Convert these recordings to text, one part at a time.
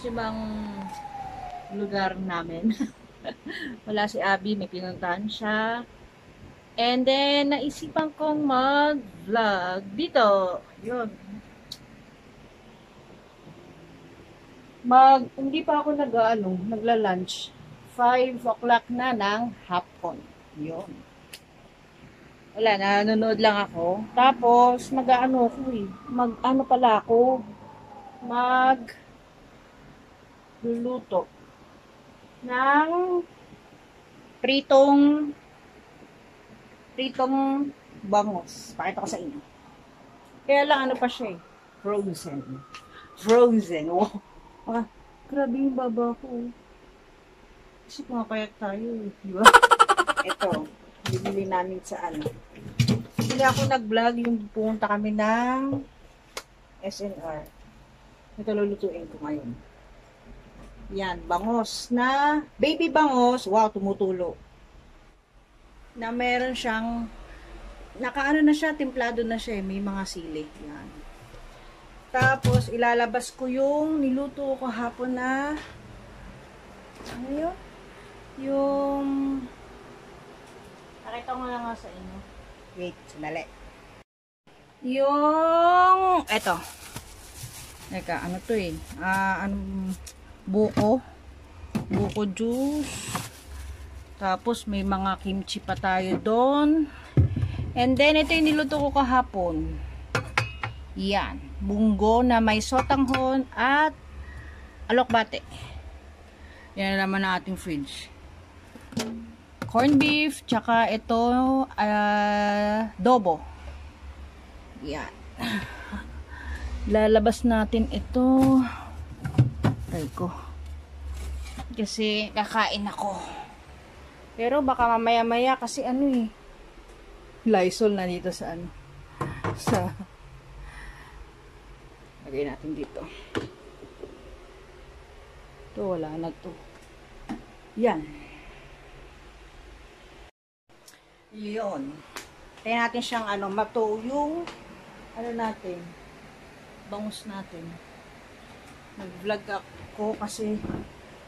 ibang lugar namin. Wala si Abby, may pinuntahan siya. And then, naisipan kong mag-vlog dito. Yun. Hindi pa ako nagla-lunch. 5 o'clock na ng hapon. Yun. Wala, nanonood lang ako. Tapos, mag-ano pala ako. Luluto ng pritong bangos. Pakita ko sa inyo. Kaya lang ano pa siya eh. Frozen. Oh. Ah, grabe yung baba ko. Kasi pumapayat tayo. Di ba? Ito. Bibili namin sa ano. Hindi ako nag-vlog yung pumunta kami ng SNR. Ito lulutuin ko ngayon. Yan. Bangos na baby bangos. Wow, tumutulo. Na meron siyang nakaano na siya, templado na siya, may mga sili. Yan. Tapos ilalabas ko yung niluto ko hapon na ano yun? Yung nakita ko na nga sa inyo. Wait, sandali. Yung eto. Teka, ano to eh? Buko juice. Tapos, may mga kimchi pa tayo doon. And then, ito yung niluto ko kahapon. Yan. Bunggo na may sotanghon at alokbate. Yan naman ang ating fridge. Corned beef, tsaka ito, adobo. Yan. Lalabas natin ito. Try ko. Kasi, kakain ako. Pero baka mamaya-maya kasi ano eh. Lysol na dito sa ano. Lagay natin dito. Ito wala na to. Yan. Yun. Tayo natin siyang mato yung natin. Bangus natin. Nag-vlog ako kasi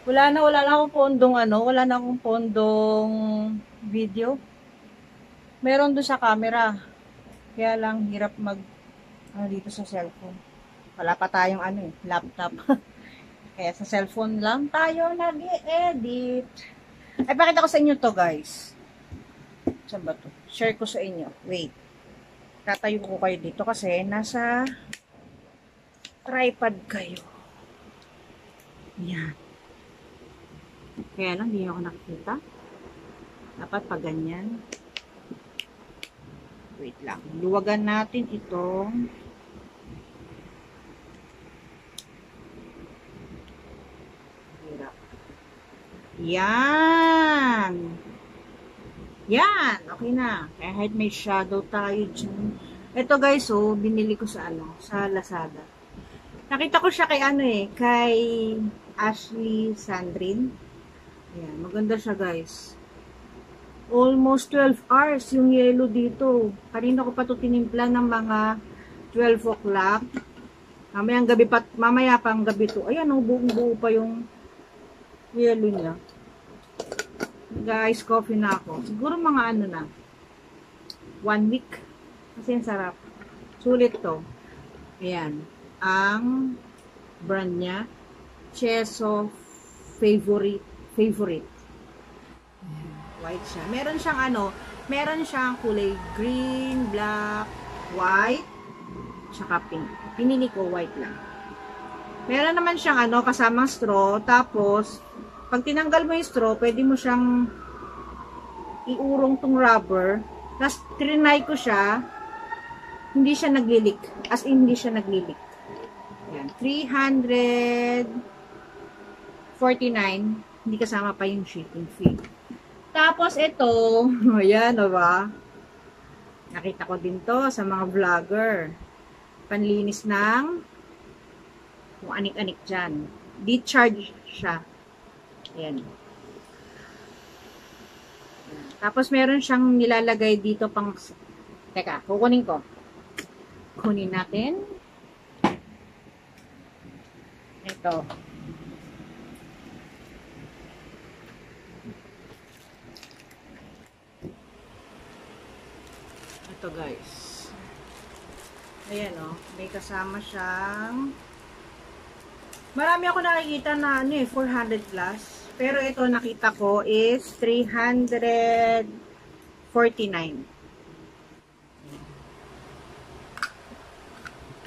wala na akong pondong video. Meron doon sa camera. Kaya lang hirap dito sa cellphone. Wala pa tayong laptop. Kaya sa cellphone lang tayo nag-edit. Ay, pakita ko sa inyo to, guys. Saan ba to? Share ko sa inyo. Wait. Tatayo ko kayo dito kasi nasa tripod kayo. Yan. Kaya lang, hindi ako nakikita. Dapat pa ganyan. Wait lang. Luwagan natin itong hirap. Yan. Yan. Okay na. Kaya kahit may shadow tayo dyan. Ito guys, binili ko sa sa Lazada. Nakita ko siya kay Ashley Sandrin. Ayan, maganda siya guys. Almost 12 hours yung yellow dito. Kanina ko pa ito tinimpla ng mga 12 o'clock. Mamaya pang gabi to. Ayan, buong-buo pa yung yellow niya. Guys, coffee na ako. Siguro mga 1 week. Kasi ang sarap. Sulit to. Ayan. Ang brand niya. Cheso Favorite. White siya. Meron siyang kulay green, black, white, tsaka pink. Pinili ko white lang. Meron naman siyang kasamang straw. Tapos, pag tinanggal mo yung straw, pwede mo siyang iurong tong rubber. Tapos, trinay ko siya. Hindi siya naglilik. As in, hindi siya naglilik. Yan. 349. Hindi kasama pa yung shipping fee. Tapos ito, ayan, ba? Nakita ko din to sa mga vlogger. Panlinis ng kung anik-anik dyan. Decharge siya. Ayan. Tapos meron siyang nilalagay dito pang, teka, kukunin ko. Kunin natin. Ito. Ito guys. Ayan o. May kasama siyang marami ako nakikita na ano 400 plus. Pero ito nakita ko is 349.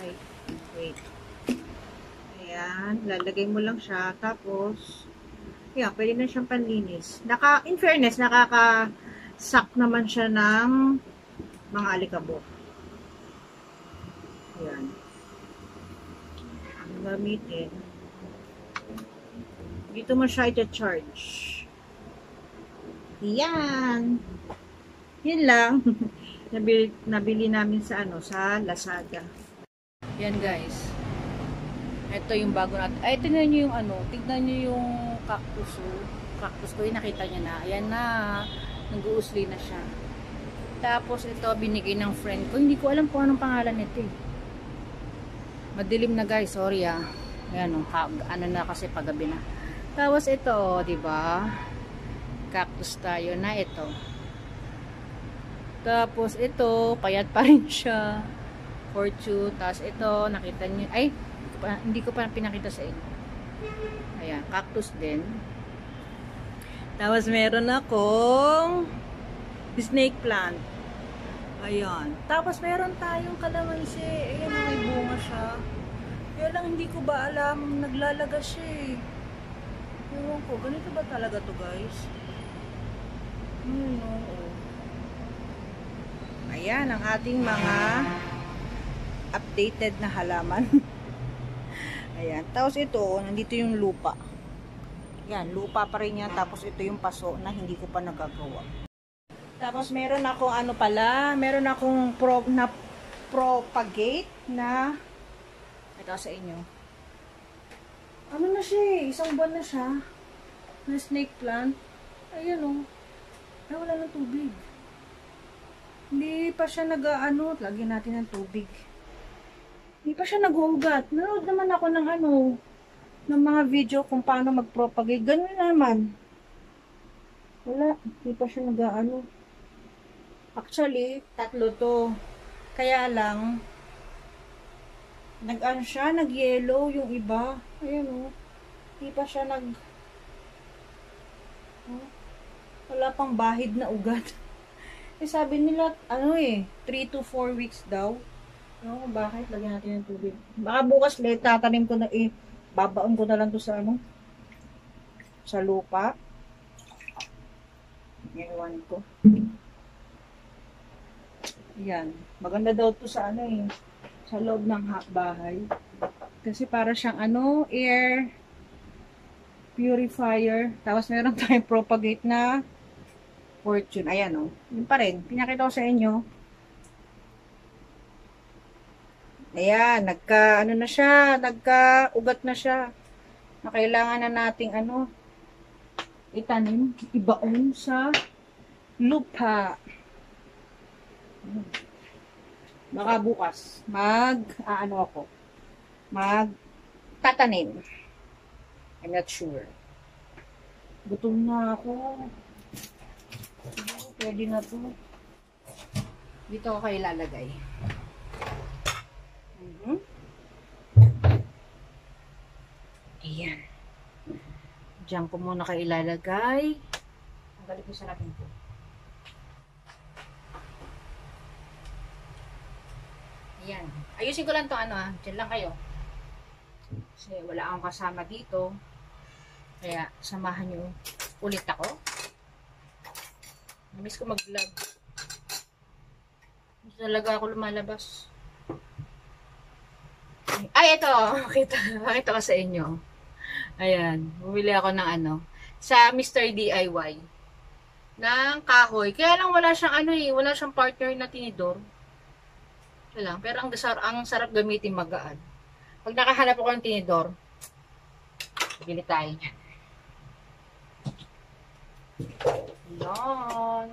Ay, wait. Ayan, lalagay mo lang siya. Tapos, yeah, pwede na siyang panlinis. In fairness, nakaka-suck naman siya ng mga alikabok. Ayan. Ang gamitin. Dito mo siya i-charge. Yan. Yun lang. nabili namin sa sa Lazada. Yan guys. Ito yung bago natin. Ay, tignan nyo yung tignan nyo yung cactus. Cactus ko yung nakita nyo na. Ayan na. Nag-uusli na siya. Tapos ito binigay ng friend ko. Hindi ko alam kung anong pangalan nito eh. Madilim na guys. Sorry ah. Ayan na kasi paggabi na. Tapos ito, di ba? Cactus tayo na ito. Tapos ito, payat pa rin siya. Fortune. Tapos ito, nakita niyo. Ay, hindi ko pa pinakita sa inyo. Ayan, cactus din. Tapos meron akong snake plant. Ayan. Tapos meron tayong kalamansi. Ayan, may bunga siya. Kaya lang hindi ko ba alam, naglalaga siya eh. Ewan ko, ganito ba talaga to guys? Ayan, ang ating mga updated na halaman. Ayan, tapos ito, nandito yung lupa. Ayan, lupa pa rin yan. Tapos ito yung paso na hindi ko pa nagagawa. Tapos meron akong meron akong propagate na ito sa inyo. Ano na siya eh, isang buwan na siya. Na snake plant. Ayan o. Ay, wala ng tubig. Hindi pa siya lagyan natin ng tubig. Hindi pa siya nag-uugat. Nanood naman ako ng ng mga video kung paano mag-propagate. Ganun naman. Wala. Hindi pa siya Actually, 3 to. Kaya lang, nag-yellow yung iba. Ayan o. Hindi pa siya wala pang bahid na ugat. Eh, sabi nila, 3 to 4 weeks daw. Bakit? Lagyan natin ng tubig. Baka bukas ulit, tatanim ko na babaon ko na lang to sa sa lupa. Ngayon ko. Yan. Maganda daw to sa sa loob ng bahay. Kasi para siyang air purifier. Tapos meron tayong propagate na fortune. Ayan Yun pa rin. Pinakita ko sa inyo. Ayan. Na siya. Nagka-ugat na siya. Na kailangan na nating itanim. Ibaon sa lupa. Baka bukas. Tatanim. I'm not sure. Gutom na ako. Pwede na to. Dito ako kayo ilalagay. Ayan. Diyan ko muna kayo ilalagay. Ang galing ko sa natin po. Ayan. Ayusin ko lang to Diyan lang kayo. Kasi wala akong kasama dito. Kaya, samahan nyo ulit ako. Namiss ko mag-vlog. Hindi talaga ako lumalabas. Ay, ito. Makita ko sa inyo. Ayan. Bumili ako ng sa Mr. DIY. Ng kahoy. Kaya lang wala siyang wala siyang partner na tinidor. Lang. Pero ang sarap gamitin magaan. Pag nakahanap ako ng tinidor, bili tayo niyan. Yan.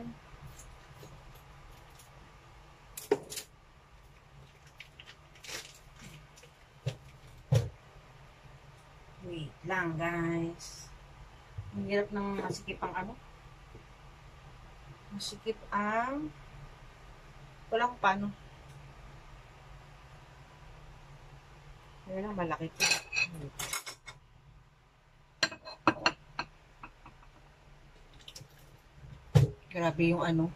Wait lang guys. Ang hirap ng masikip ang masikip ang Wala kung paano. Ayun lang, malaki ito. Grabe yung ano.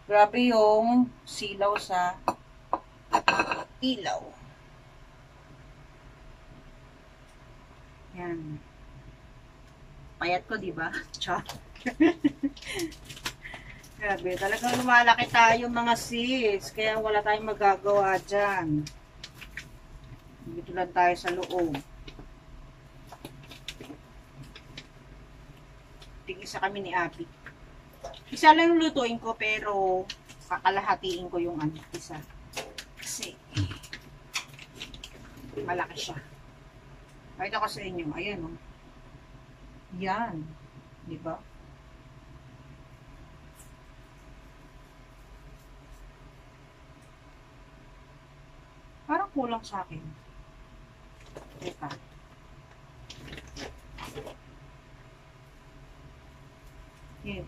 Grabe yung silaw sa ilaw. Yan. Payat ko, diba? Char. Grabe, talagang lumalaki tayo mga sis. Kaya wala tayong magagawa dyan. Dito lang tayo sa loob. Tig-isa kami ni Abby. Isa lang lutuin ko pero kakalahatiin ko yung ano, isa. Kasi malaki siya. Pakita ko sa inyo. Ayan o. Yan. Diba? Parang kulang sa akin. Teka. Yan.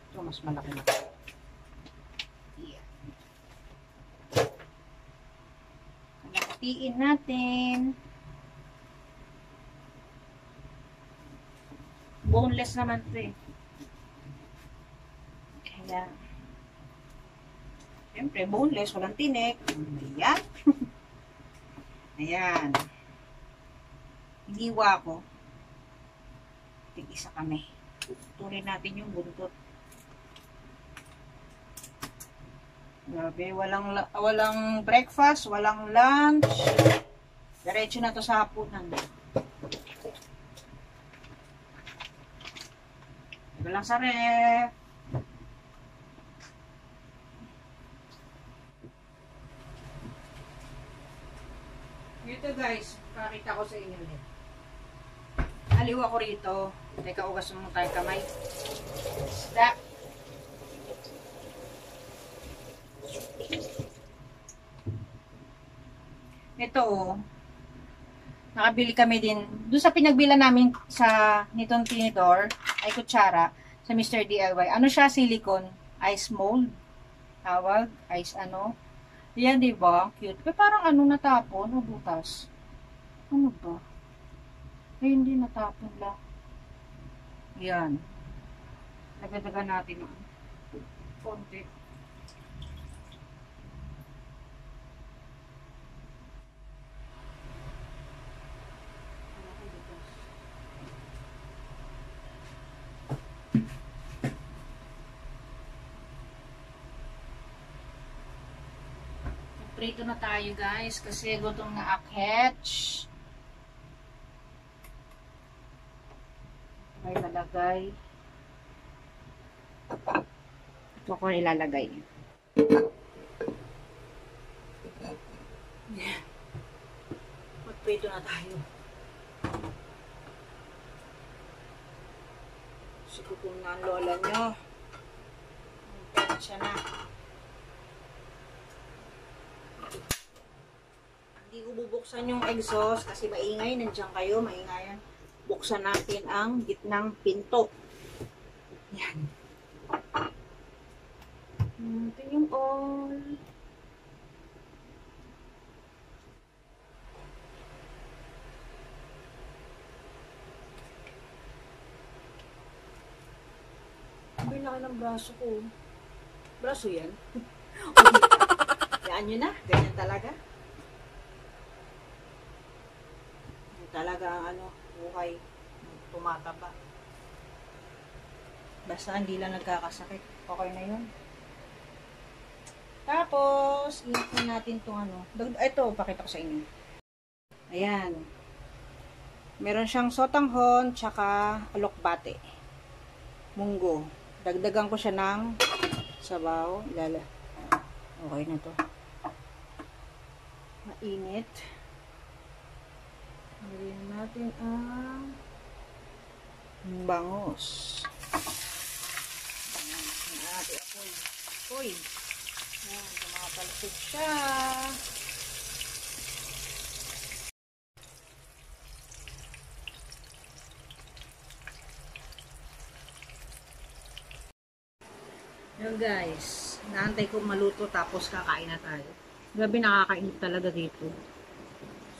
Ito mas malaki na. Yan. Kalahatiin natin. Boneless naman ito eh. Kaya, siyempre, boneless, walang tinik. Ayan. Ayan. Hiniwa ko. Tig-isa kami. Tutuloy natin yung buntot. Grabe, walang breakfast, walang lunch. Diretso na to sa hapunan. Ito lang sa ref. Ito guys, pakita ko sa inyo ulit. Aliw ako rito. Teka, ugas mo tayo kamay. Isda. Ito oh. Nakabili kami din. Doon sa pinagbila namin sa nitong tinidor, ay kutsara, sa Mr. DIY. Ano siya? Silicone. Ice mold. Tawag. Ice ano. Yan, diba? Cute. Pero parang ano natapon o butas. Ano ba? Ay, hindi natapon lang. Yan. Nagadagan natin ang konti. Prito na tayo guys kasi gutom na aketch. May lalagay. Ito ko ilalagay. Yeah. Magprito na tayo. Siguro kung na ang lola nyo. Magpapit siya na. Hindi ko bubuksan yung exhaust kasi maingay. Nandiyan kayo, maingayan. Buksan natin ang gitnang pinto. Yan. Natin yung all. Ang laki ng braso ko. Braso yan? Yan nyo na. Ganyan talaga. Talaga ang ano, buhay tumataba. Basta hindi lang nagkakasakit. Okay na yun. Tapos, inutin natin itong ano. Ito, pakita ko sa inyo. Ayan. Meron siyang sotanghon, tsaka alokbate. Munggo. Dagdagan ko siya ng sabaw. Okay na to. Mainit. Lagyan natin ang bangus. Ayan, natin apoy. Apoy. Ayan, kumakapalsik siya. Yan guys, naantay ko maluto tapos kakain na tayo. Grabe nakakainit talaga dito.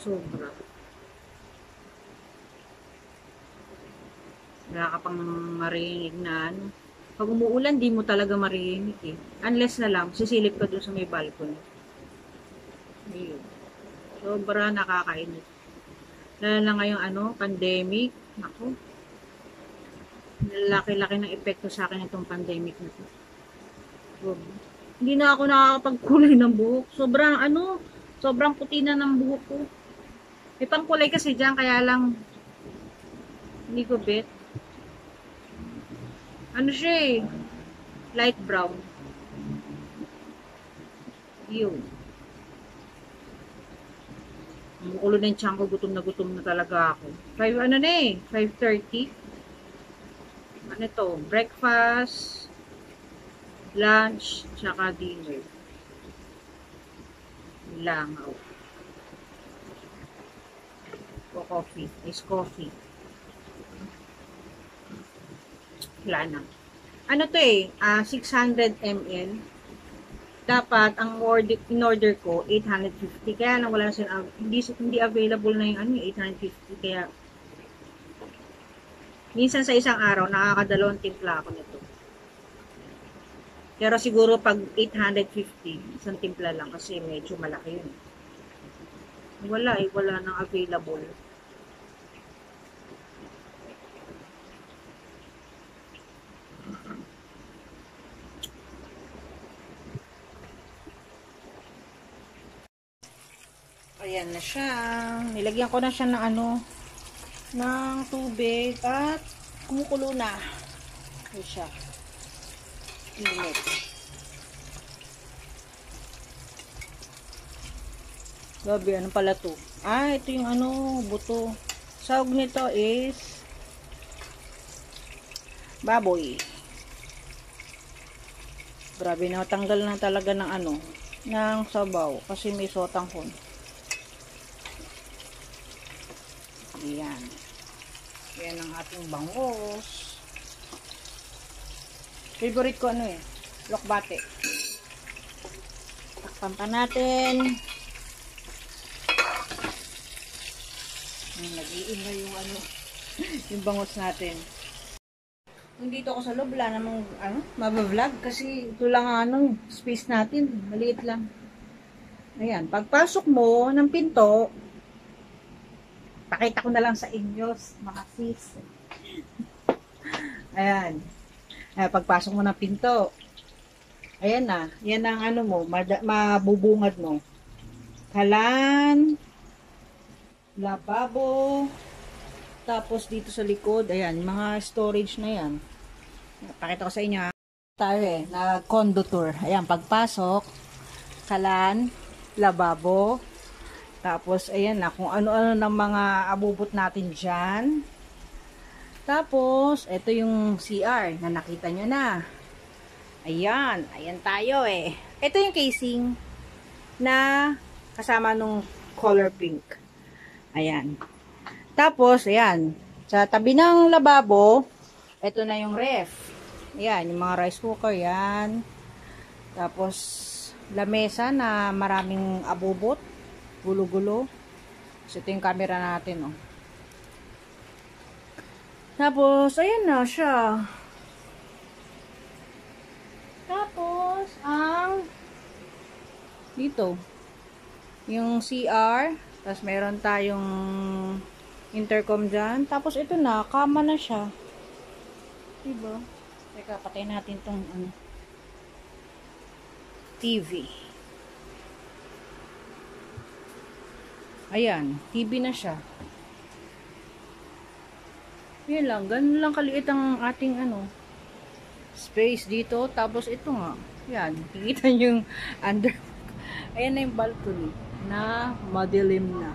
Sobra. Wala ka pang marinig na ano. Pag umuulan, di mo talaga marinig eh. Unless na lang, sisilip ka dun sa may balcony. Ayun. Sobra nakakainit. Lalo na ngayong ano, pandemic. Ako. Laki-laki ng epekto sa akin itong pandemic na to. Hindi na ako nakakapagkulay ng buhok. Sobrang puti na ng buhok ko. May pangkulay kasi dyan, kaya lang hindi ko bet. Ano siya eh? Light brown. Yun. Ang bukulo na yung tiyan ko, gutom na talaga ako. 5:30. Ano to? Breakfast, lunch, tsaka dinner. Langaw. O coffee. Is coffee. Wala na. Ano to eh? 600 ml. Dapat, ang in-order ko, 850. Kaya nang wala na sila, hindi available na yung 850. Kaya, minsan sa isang araw, nakakadalawang timpla ako nito. Pero siguro pag 850, isang timpla lang kasi medyo malaki yun. Wala nang available. Ayan na siya. Nilagyan ko na siya ng ng tubig at kumukulo na. Ayan siya. Init. Gabi, ano pala to? Ito yung buto. Sahog nito is baboy. Grabe, natanggal na talaga ng sabaw kasi may sotanghon. Ayan. Ayan ang ating bangus. Favorite ko lokbate. Takpan pa natin. Nag-iingay yung yung bangus natin. Nandito ako sa loob, wala namang mabablog kasi ito lang space natin. Maliit lang. Ayan. Pagpasok mo ng pinto, pakita ko na lang sa inyo, mga sis. Ayan. Pagpasok mo ng pinto, ayan na. Yan ang mabubungad mo. Kalan, lababo, tapos dito sa likod, ayan, mga storage na yan. Pakita ko sa inyo, tayo na condo tour. Ayan, pagpasok, kalan, lababo, tapos, ayan na, kung ano-ano ng mga abubot natin dyan. Tapos, ito yung CR na nakita nyo na. Ayan, ayan tayo Ito yung casing na kasama nung color pink. Ayan. Tapos, ayan, sa tabi ng lababo, ito na yung ref. Ayan, yung mga rice cooker, yan. Tapos, lamesa na maraming abubot. Gulo-gulo. So, ito yung camera natin, Tapos, ayan na siya. Tapos, dito, yung CR, tapos meron tayong intercom dyan. Tapos, ito na, kama na siya. Diba? Teka, patay natin tong TV. Ayan, TV na siya. Yan lang, ganun lang kaliit ang ating space dito. Tapos ito nga, yan, kikita yung under. Ayan na yung balcony na madilim na.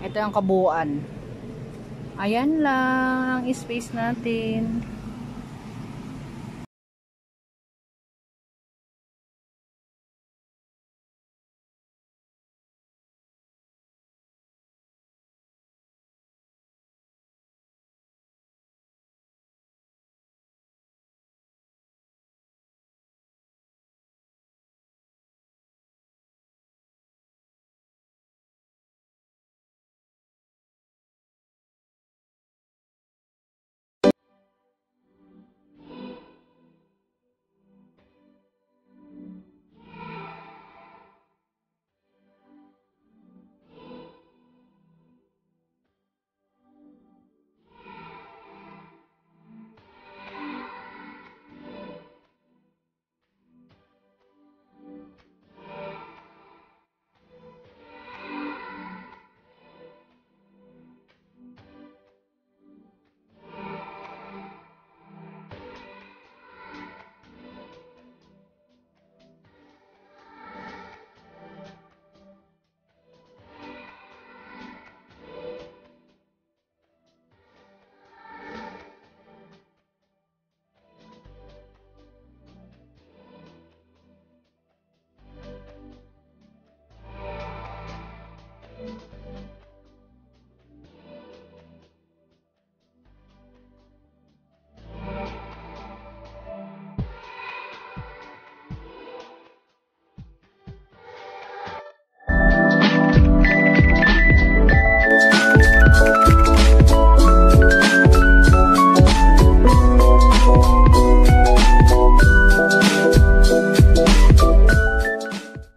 Ito ang kabuuan. Ayan lang ang space natin.